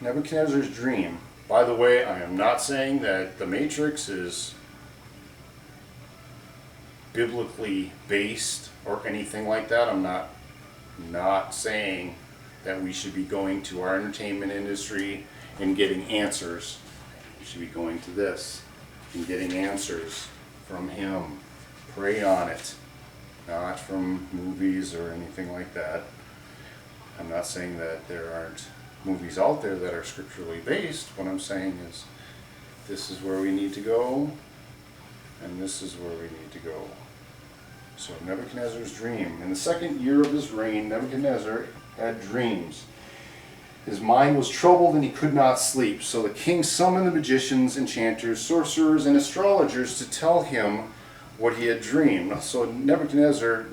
Nebuchadnezzar's dream. By the way, I am not saying that the Matrix is biblically based or anything like that. I'm not saying that we should be going to our entertainment industry and getting answers. We should be going to this and getting answers from him. Pray on it, not from movies or anything like that. I'm not saying that there aren't movies out there that are scripturally based. What I'm saying is this is where we need to go, and this is where we need to go. So Nebuchadnezzar's dream. In the second year of his reign, Nebuchadnezzar had dreams. His mind was troubled and he could not sleep. So the king summoned the magicians, enchanters, sorcerers, and astrologers to tell him what he had dreamed. So Nebuchadnezzar,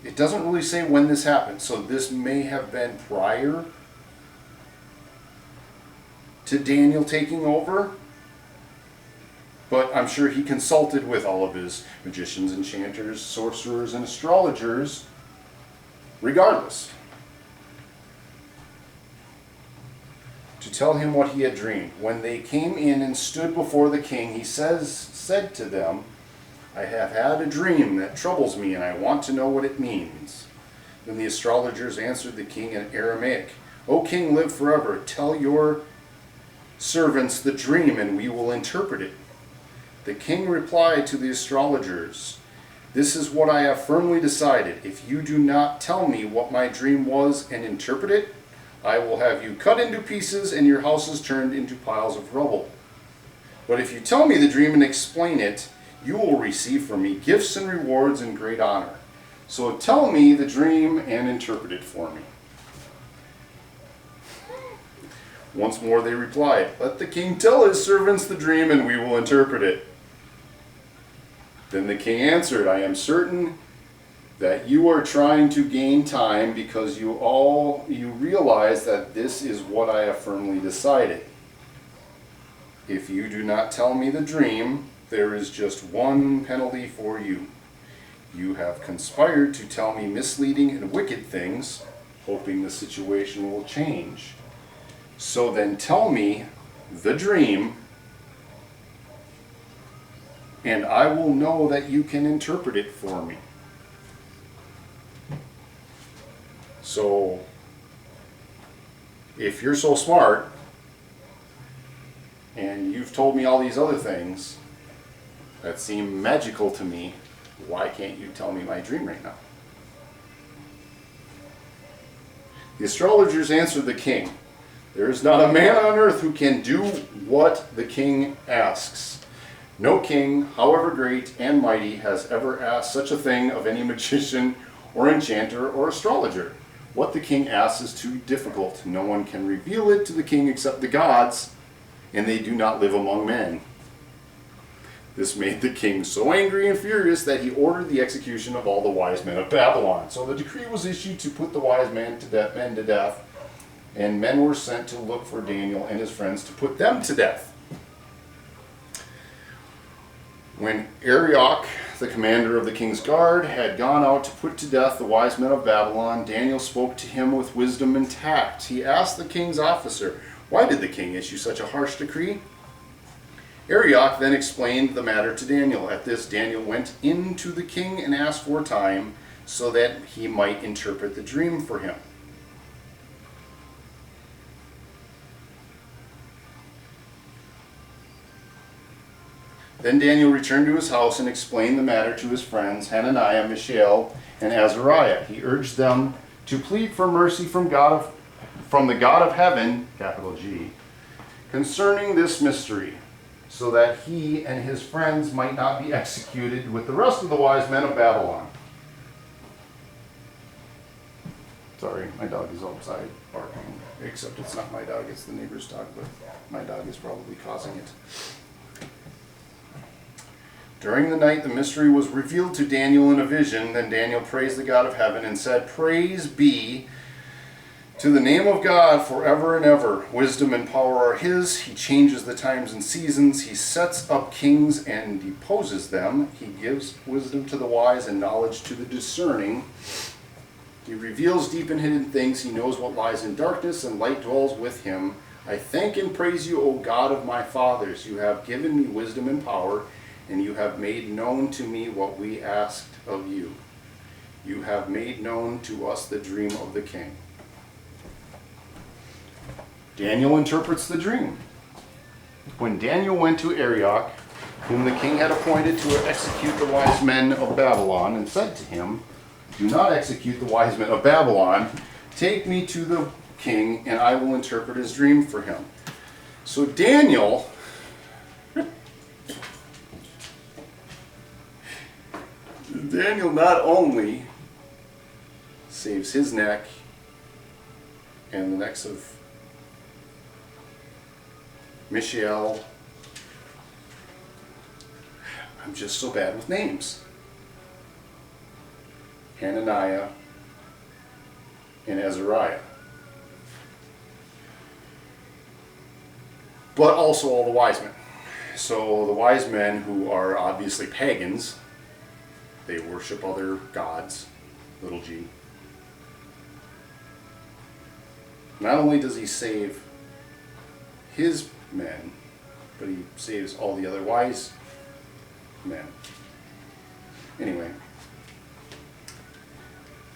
it doesn't really say when this happened. So this may have been prior to Daniel taking over. But I'm sure he consulted with all of his magicians, enchanters, sorcerers, and astrologers regardless, to tell him what he had dreamed. When they came in and stood before the king, he said to them, I have had a dream that troubles me, and I want to know what it means. Then the astrologers answered the king in Aramaic, O king, live forever. Tell your servants the dream, and we will interpret it. The king replied to the astrologers, This is what I have firmly decided. If you do not tell me what my dream was and interpret it, I will have you cut into pieces and your houses turned into piles of rubble. But if you tell me the dream and explain it, you will receive from me gifts and rewards and great honor. So tell me the dream and interpret it for me. Once more they replied, Let the king tell his servants the dream and we will interpret it. Then the king answered, I am certain that you are trying to gain time because you realize that this is what I have firmly decided. If you do not tell me the dream, there is just one penalty for you. You have conspired to tell me misleading and wicked things, hoping the situation will change. So then tell me the dream, and I will know that you can interpret it for me. So, if you're so smart, and you've told me all these other things that seem magical to me, why can't you tell me my dream right now? The astrologers answered the king, There is not a man on earth who can do what the king asks. No king, however great and mighty, has ever asked such a thing of any magician or enchanter or astrologer. What the king asks is too difficult. No one can reveal it to the king except the gods, and they do not live among men. This made the king so angry and furious that he ordered the execution of all the wise men of Babylon. So the decree was issued to put the wise men to death, and men were sent to look for Daniel and his friends to put them to death. When Arioch, the commander of the king's guard, had gone out to put to death the wise men of Babylon, Daniel spoke to him with wisdom and tact. He asked the king's officer, Why did the king issue such a harsh decree? Arioch then explained the matter to Daniel. At this, Daniel went in to the king and asked for time so that he might interpret the dream for him. Then Daniel returned to his house and explained the matter to his friends, Hananiah, Mishael, and Azariah. He urged them to plead for mercy from the God of heaven, capital G, concerning this mystery, so that he and his friends might not be executed with the rest of the wise men of Babylon. Sorry, my dog is outside barking, except it's not my dog, it's the neighbor's dog, but my dog is probably causing it. During the night, the mystery was revealed to Daniel in a vision. Then Daniel praised the God of heaven and said, Praise be to the name of God forever and ever. Wisdom and power are his. He changes the times and seasons. He sets up kings and deposes them. He gives wisdom to the wise and knowledge to the discerning. He reveals deep and hidden things. He knows what lies in darkness, and light dwells with him. I thank and praise you, O God of my fathers. You have given me wisdom and power, and you have made known to me what we asked of you. You have made known to us the dream of the king. Daniel interprets the dream. When Daniel went to Arioch, whom the king had appointed to execute the wise men of Babylon, and said to him, do not execute the wise men of Babylon. Take me to the king, and I will interpret his dream for him. So Daniel not only saves his neck and the necks of Mishael. I'm just so bad with names. Hananiah and Azariah. But also all the wise men. So the wise men, who are obviously pagans, they worship other gods, little g. Not only does he save his men, but he saves all the other wise men. Anyway,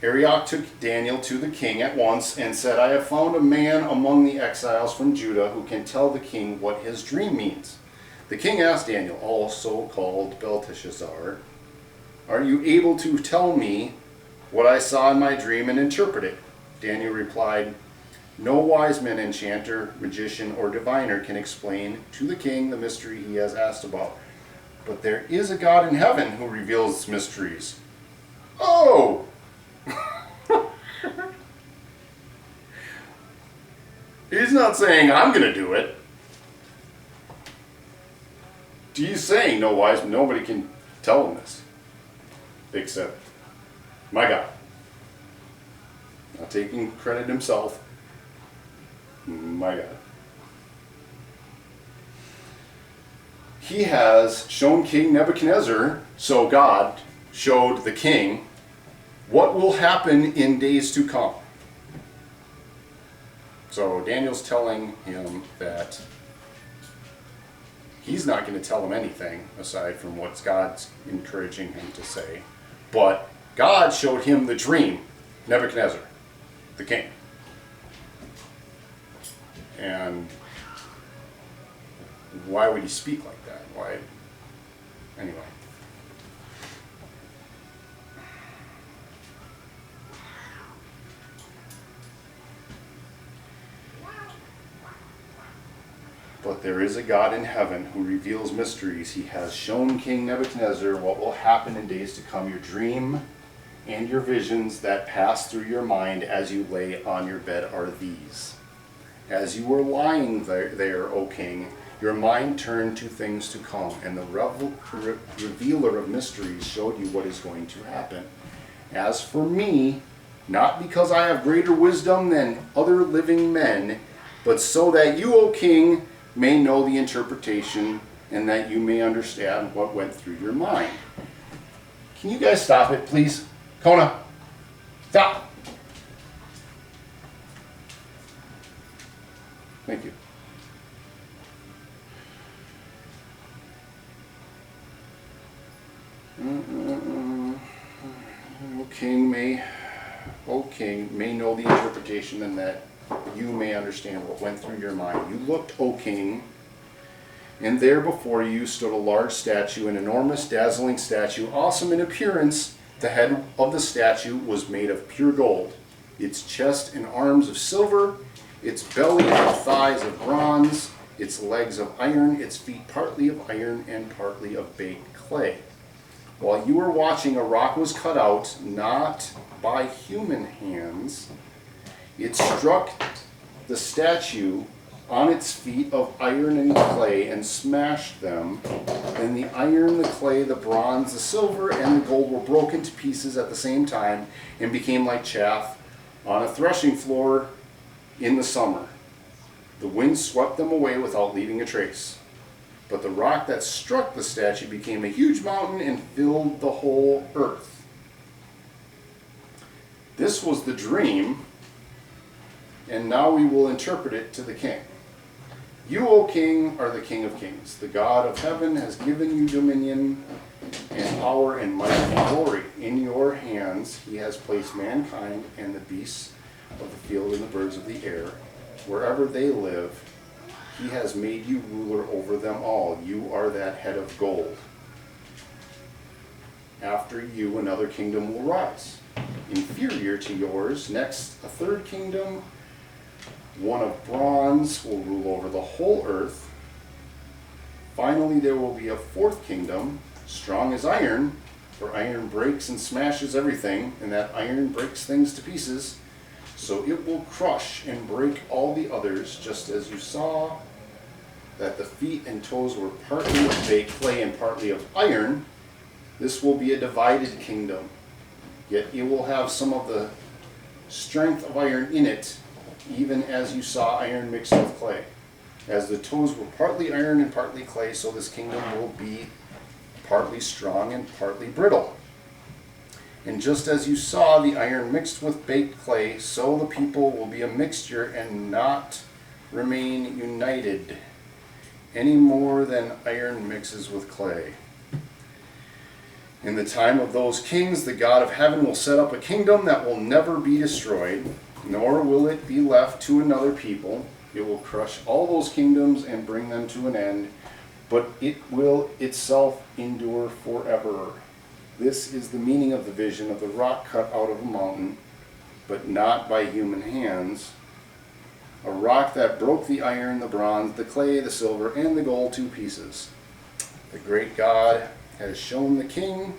Arioch took Daniel to the king at once and said, I have found a man among the exiles from Judah who can tell the king what his dream means. The king asked Daniel, also called Belteshazzar, are you able to tell me what I saw in my dream and interpret it? Daniel replied, no wise man, enchanter, magician, or diviner can explain to the king the mystery he has asked about. But there is a God in heaven who reveals mysteries. Oh! He's not saying I'm going to do it. He's saying no wise man, nobody can tell him this. Except my God. Not taking credit himself. My God. He has shown King Nebuchadnezzar, so God showed the king, what will happen in days to come. So Daniel's telling him that he's not going to tell him anything aside from what God's encouraging him to say. But God showed him the dream, Nebuchadnezzar, the king. And why would he speak like that? Why? Anyway. But there is a God in heaven who reveals mysteries. He has shown King Nebuchadnezzar what will happen in days to come. Your dream and your visions that pass through your mind as you lay on your bed are these. As you were lying there, O king, your mind turned to things to come, and the revealer of mysteries showed you what is going to happen. As for me, not because I have greater wisdom than other living men, but so that you, O king, may know the interpretation, and that you may understand what went through your mind. Can you guys stop it, please? Kona, stop. Thank you. O king, may know the interpretation, and that you may understand what went through your mind. You looked, O king, and there before you stood a large statue, an enormous, dazzling statue, awesome in appearance. The head of the statue was made of pure gold, its chest and arms of silver, its belly and thighs of bronze, its legs of iron, its feet partly of iron and partly of baked clay. While you were watching, a rock was cut out, not by human hands. It struck the statue on its feet of iron and clay and smashed them. Then the iron, the clay, the bronze, the silver, and the gold were broken to pieces at the same time and became like chaff on a threshing floor in the summer. The wind swept them away without leaving a trace. But the rock that struck the statue became a huge mountain and filled the whole earth. This was the dream, and now we will interpret it to the king. You, O king, are the King of kings. The God of heaven has given you dominion and power and might and glory. In your hands he has placed mankind and the beasts of the field and the birds of the air. Wherever they live, he has made you ruler over them all. You are that head of gold. After you, another kingdom will rise, inferior to yours. Next, a third kingdom, one of bronze, will rule over the whole earth. Finally, there will be a fourth kingdom, strong as iron, for iron breaks and smashes everything, and that iron breaks things to pieces. So it will crush and break all the others, just as you saw that the feet and toes were partly of baked clay and partly of iron. This will be a divided kingdom, yet it will have some of the strength of iron in it, even as you saw iron mixed with clay. As the toes were partly iron and partly clay, so this kingdom will be partly strong and partly brittle. And just as you saw the iron mixed with baked clay, so the people will be a mixture and not remain united, any more than iron mixes with clay. In the time of those kings, the God of heaven will set up a kingdom that will never be destroyed, nor will it be left to another people. It will crush all those kingdoms and bring them to an end, but it will itself endure forever. This is the meaning of the vision of the rock cut out of a mountain, but not by human hands. A rock that broke the iron, the bronze, the clay, the silver, and the gold to pieces. The great God has shown the king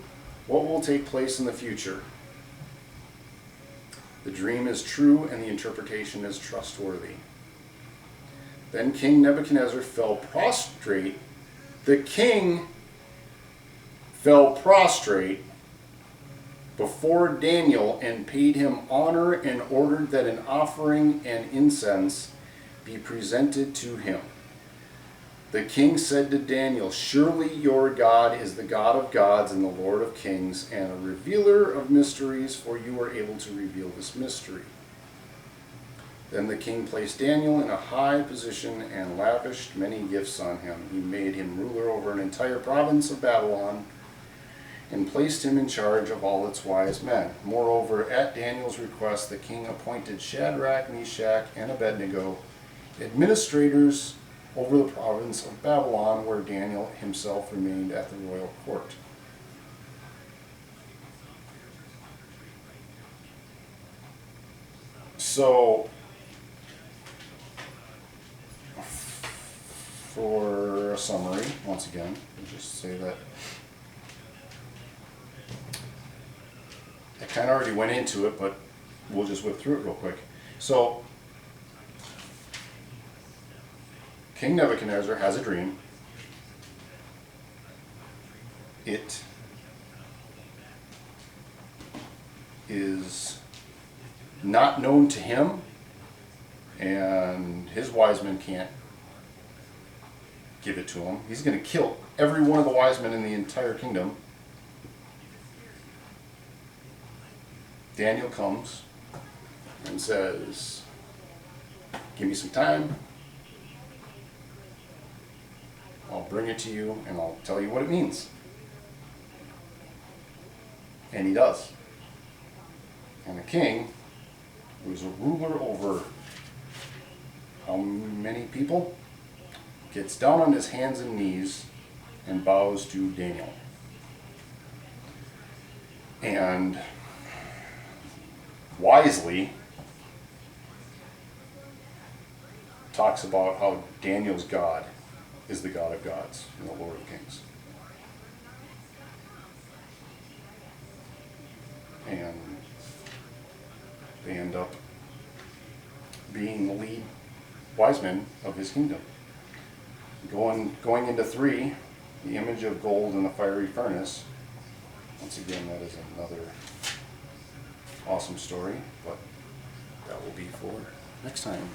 what will take place in the future. The dream is true and the interpretation is trustworthy. Then King Nebuchadnezzar fell prostrate. The king fell prostrate before Daniel and paid him honor and ordered that an offering and incense be presented to him. The king said to Daniel, "Surely your God is the God of gods and the Lord of kings and a revealer of mysteries, for you are able to reveal this mystery." Then the king placed Daniel in a high position and lavished many gifts on him. He made him ruler over an entire province of Babylon and placed him in charge of all its wise men. Moreover, at Daniel's request, the king appointed Shadrach, Meshach, and Abednego administrators over the province of Babylon, where Daniel himself remained at the royal court. So, for a summary, once again, we'll just say that I kind of already went into it, but we'll just whip through it real quick. So, King Nebuchadnezzar has a dream. It is not known to him, and his wise men can't give it to him. He's going to kill every one of the wise men in the entire kingdom. Daniel comes and says, "Give me some time. I'll bring it to you and I'll tell you what it means." And he does. And the king, who is a ruler over how many people, gets down on his hands and knees and bows to Daniel. And wisely talks about how Daniel's God is the God of gods and the Lord of kings. And they end up being the lead wise men of his kingdom. Going into 3, the image of gold in the fiery furnace. Once again, that is another awesome story, but that will be for next time.